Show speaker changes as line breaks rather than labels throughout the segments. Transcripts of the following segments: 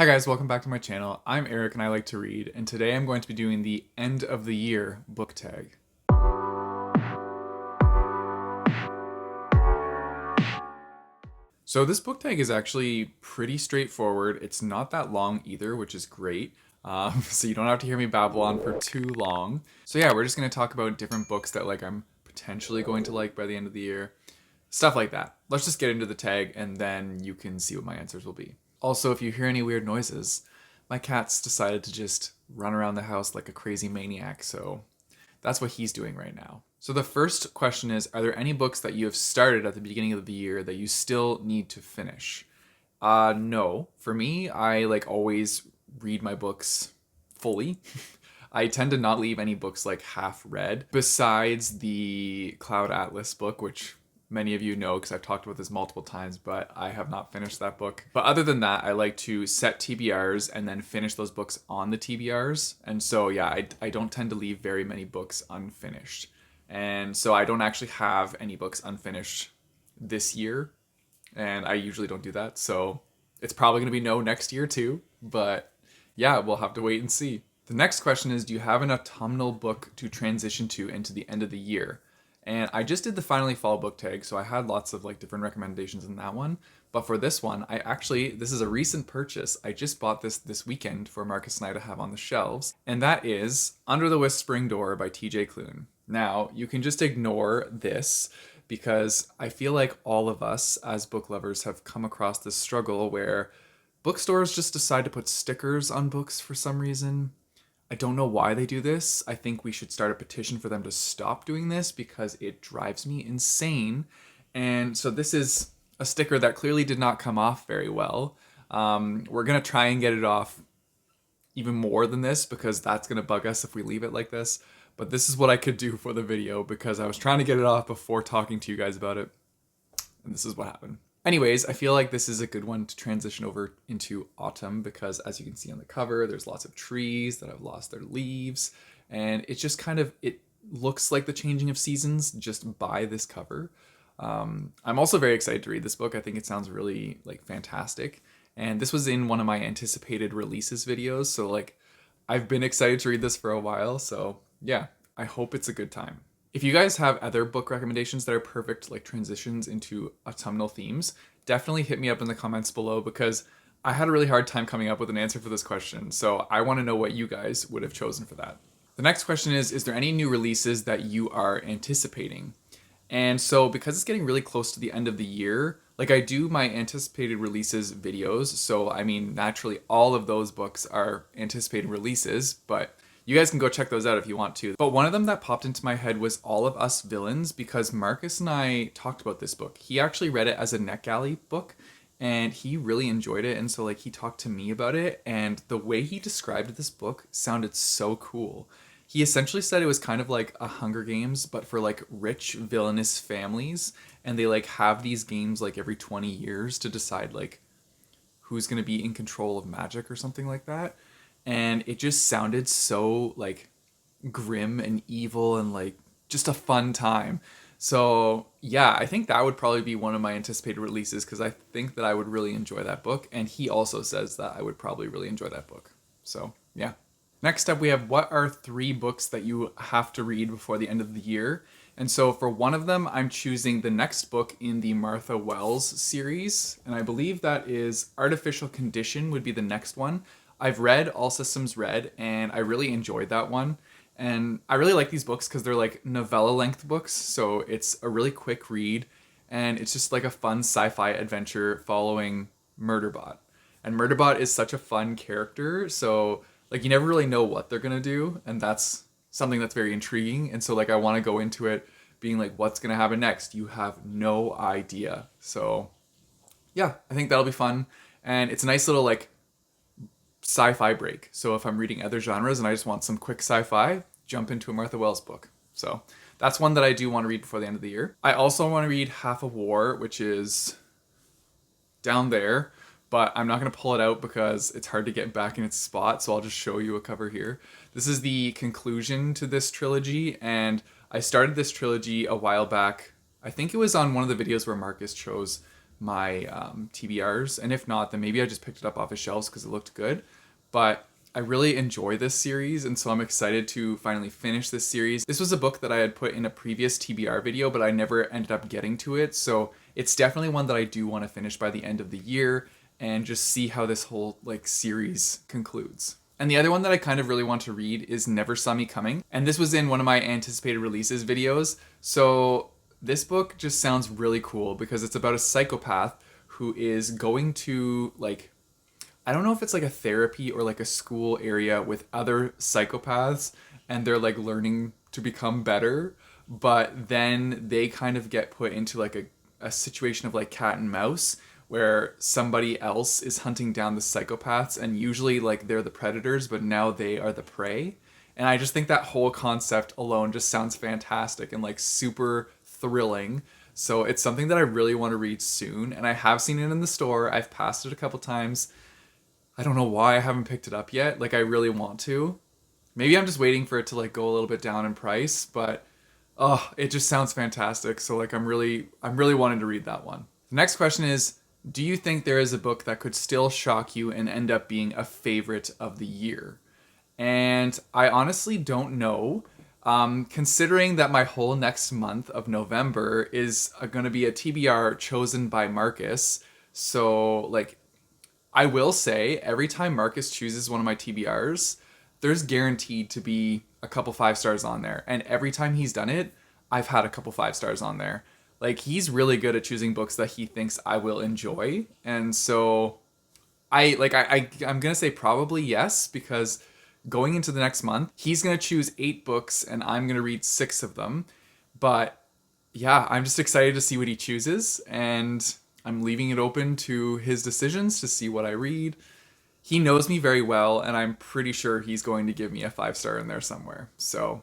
Hi guys, welcome back to my channel. I'm Eric and I like to read, and today I'm going to be doing the end of the year book tag. So this book tag is actually pretty straightforward. It's not that long either, which is great. So you don't have to hear me babble on for too long. So yeah, we're just going to talk about different books that I'm potentially going to like by the end of the year. Stuff like that. Let's just get into the tag and then you can see what my answers will be. Also, if you hear any weird noises, my cat's decided to just run around the house like a crazy maniac, so that's what he's doing right now. So the first question is, are there any books that you have started at the beginning of the year that you still need to finish? No. For me, I always read my books fully. I tend to not leave any books half read, besides the Cloud Atlas book, which many of you know because I've talked about this multiple times, but I have not finished that book. But other than that, I like to set TBRs and then finish those books on the TBRs. And so, yeah, I don't tend to leave very many books unfinished. And so I don't actually have any books unfinished this year. And I usually don't do that. So it's probably going to be no next year too. But yeah, we'll have to wait and see. The next question is, do you have an autumnal book to transition to into the end of the year? And I just did the Finally Fall book tag, so I had lots of different recommendations in that one. But for this one, this is a recent purchase. I just bought this weekend for Marcus and I to have on the shelves. And that is Under the Whispering Door by TJ Klune. Now, you can just ignore this because I feel like all of us as book lovers have come across this struggle where bookstores just decide to put stickers on books for some reason. I don't know why they do this. I think we should start a petition for them to stop doing this because it drives me insane. And so this is a sticker that clearly did not come off very well. We're going to try and get it off even more than this because that's going to bug us if we leave it like this. But this is what I could do for the video because I was trying to get it off before talking to you guys about it. And this is what happened. Anyways, I feel like this is a good one to transition over into autumn because as you can see on the cover, there's lots of trees that have lost their leaves. And it just it looks like the changing of seasons just by this cover. I'm also very excited to read this book. I think it sounds really fantastic. And this was in one of my anticipated releases videos. So I've been excited to read this for a while. So yeah, I hope it's a good time. If you guys have other book recommendations that are perfect transitions into autumnal themes, definitely hit me up in the comments below because I had a really hard time coming up with an answer for this question. So I want to know what you guys would have chosen for that. The next question is there any new releases that you are anticipating? And so because it's getting really close to the end of the year, I do my anticipated releases videos. So I mean, naturally all of those books are anticipated releases, but you guys can go check those out if you want to. But one of them that popped into my head was All of Us Villains because Marcus and I talked about this book. He actually read it as a NetGalley book and he really enjoyed it. And so he talked to me about it and the way he described this book sounded so cool. He essentially said it was kind of like a Hunger Games, but for rich villainous families. And they have these games every 20 years to decide who's going to be in control of magic or something like that. And it just sounded so grim and evil and just a fun time. So yeah, I think that would probably be one of my anticipated releases because I think that I would really enjoy that book. And he also says that I would probably really enjoy that book. So yeah. Next up, we have what are 3 books that you have to read before the end of the year? And so for one of them, I'm choosing the next book in the Martha Wells series. And I believe that is Artificial Condition would be the next one. I've read All Systems Red and I really enjoyed that one. And I really like these books because they're novella length books. So it's a really quick read and it's just a fun sci-fi adventure following Murderbot. And Murderbot is such a fun character. So you never really know what they're going to do. And that's something that's very intriguing. And so I want to go into it being what's going to happen next? You have no idea. So yeah, I think that'll be fun. And it's a nice little sci-fi break. So if I'm reading other genres and I just want some quick sci-fi, jump into a Martha Wells book. So that's one that I do want to read before the end of the year. I also want to read Half a War, which is down there, but I'm not going to pull it out because it's hard to get back in its spot. So I'll just show you a cover here. This is the conclusion to this trilogy. And I started this trilogy a while back. I think it was on one of the videos where Marcus chose my TBRs. And if not, then maybe I just picked it up off his shelves because it looked good. But I really enjoy this series, and so I'm excited to finally finish this series. This was a book that I had put in a previous TBR video, but I never ended up getting to it. So it's definitely one that I do want to finish by the end of the year and just see how this whole like series concludes. And the other one that I kind of really want to read is Never Saw Me Coming. And this was in one of my anticipated releases videos. So this book just sounds really cool because it's about a psychopath who is going to like, I don't know if it's like a therapy or like a school area with other psychopaths and they're like learning to become better. But then they kind of get put into like a situation of like cat and mouse where somebody else is hunting down the psychopaths, and usually like they're the predators, but now they are the prey. And I just think that whole concept alone just sounds fantastic and like super thrilling. So it's something that I really want to read soon, and I have seen it in the store. I've passed it a couple times. I don't know why I haven't picked it up yet. Like I really want to. Maybe I'm just waiting for it to like go a little bit down in price, but oh, it just sounds fantastic. So like I'm really wanting to read that one. The next question is, do you think there is a book that could still shock you and end up being a favorite of the year? And I honestly don't know. Considering that my whole next month of November is going to be a TBR chosen by Marcus. So like, I will say every time Marcus chooses one of my TBRs, there's guaranteed to be a couple 5 stars on there. And every time he's done it, I've had a couple 5 stars on there. Like he's really good at choosing books that he thinks I will enjoy. And so I'm going to say probably yes, because going into the next month, he's going to choose 8 books and I'm going to read 6 of them. But yeah, I'm just excited to see what he chooses, and I'm leaving it open to his decisions to see what I read. He knows me very well, and I'm pretty sure he's going to give me a 5 star in there somewhere. So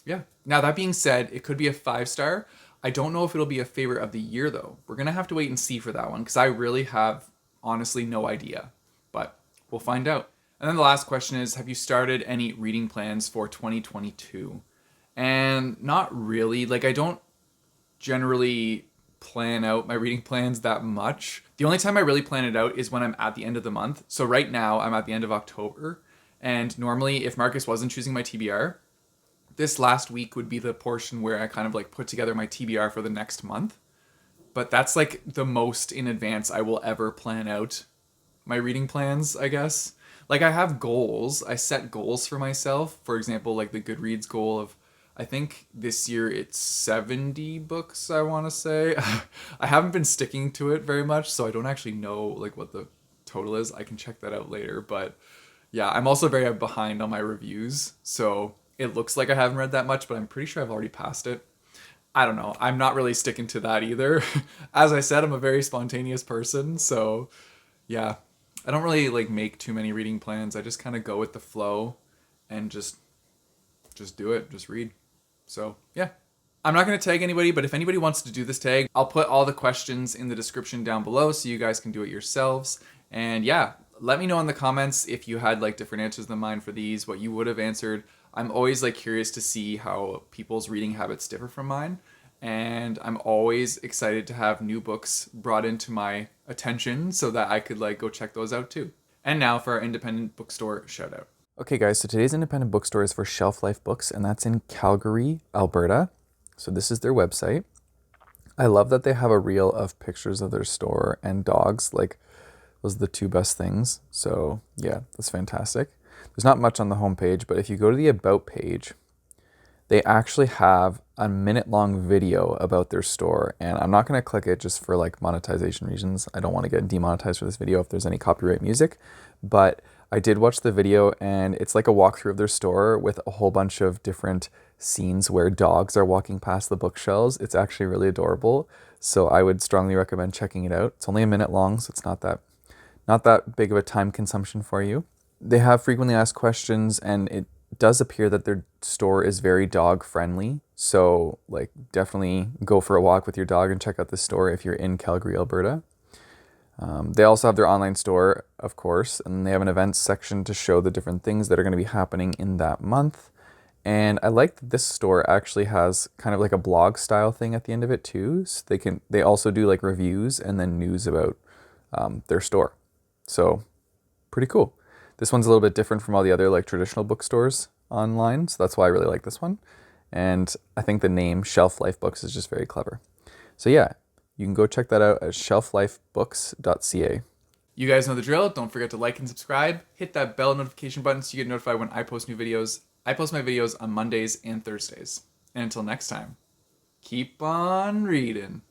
yeah. Now that being said, it could be a 5 star. I don't know if it'll be a favorite of the year though. We're going to have to wait and see for that one because I really have honestly no idea, but we'll find out. And then the last question is, have you started any reading plans for 2022? And not really. Like I don't generally plan out my reading plans that much. The only time I really plan it out is when I'm at the end of the month. So right now I'm at the end of October, and normally if Marcus wasn't choosing my TBR, this last week would be the portion where I kind of like put together my TBR for the next month. But that's like the most in advance I will ever plan out my reading plans, I guess. Like I have goals. I set goals for myself. For example, like the Goodreads goal of, I think this year it's 70 books, I want to say. I haven't been sticking to it very much, so I don't actually know like what the total is. I can check that out later. But yeah, I'm also very behind on my reviews. So it looks like I haven't read that much, but I'm pretty sure I've already passed it. I don't know. I'm not really sticking to that either. As I said, I'm a very spontaneous person. So yeah, I don't really like make too many reading plans. I just kind of go with the flow and just do it, just read. So yeah, I'm not going to tag anybody, but if anybody wants to do this tag, I'll put all the questions in the description down below so you guys can do it yourselves. And yeah, let me know in the comments if you had like different answers than mine for these, what you would have answered. I'm always like curious to see how people's reading habits differ from mine. And I'm always excited to have new books brought into my attention so that I could like go check those out too. And now for our independent bookstore shout out. Okay guys, so today's independent bookstore is for Shelf Life Books, and that's in Calgary, Alberta. So this is their website. I love that they have a reel of pictures of their store and dogs. Like, those are the 2 best things. So yeah, that's fantastic. There's not much on the homepage, but if you go to the About page, they actually have a minute-long video about their store. And I'm not going to click it just for like monetization reasons. I don't want to get demonetized for this video if there's any copyright music. But I did watch the video, and it's like a walkthrough of their store with a whole bunch of different scenes where dogs are walking past the bookshelves. It's actually really adorable. So I would strongly recommend checking it out. It's only a minute long, so it's not that big of a time consumption for you. They have frequently asked questions, and it does appear that their store is very dog friendly. So like definitely go for a walk with your dog and check out the store if you're in Calgary, Alberta. They also have their online store, of course, and they have an events section to show the different things that are going to be happening in that month.
And I like that this store actually has kind of like a blog style thing at the end of it too. So they also do like reviews and then news about their store. So pretty cool. This one's a little bit different from all the other like traditional bookstores online, so that's why I really like this one. And I think the name Shelf Life Books is just very clever. So yeah, you can go check that out at shelflifebooks.ca.
You guys know the drill. Don't forget to like and subscribe. Hit that bell notification button so you get notified when I post new videos. I post my videos on Mondays and Thursdays. And until next time, keep on reading.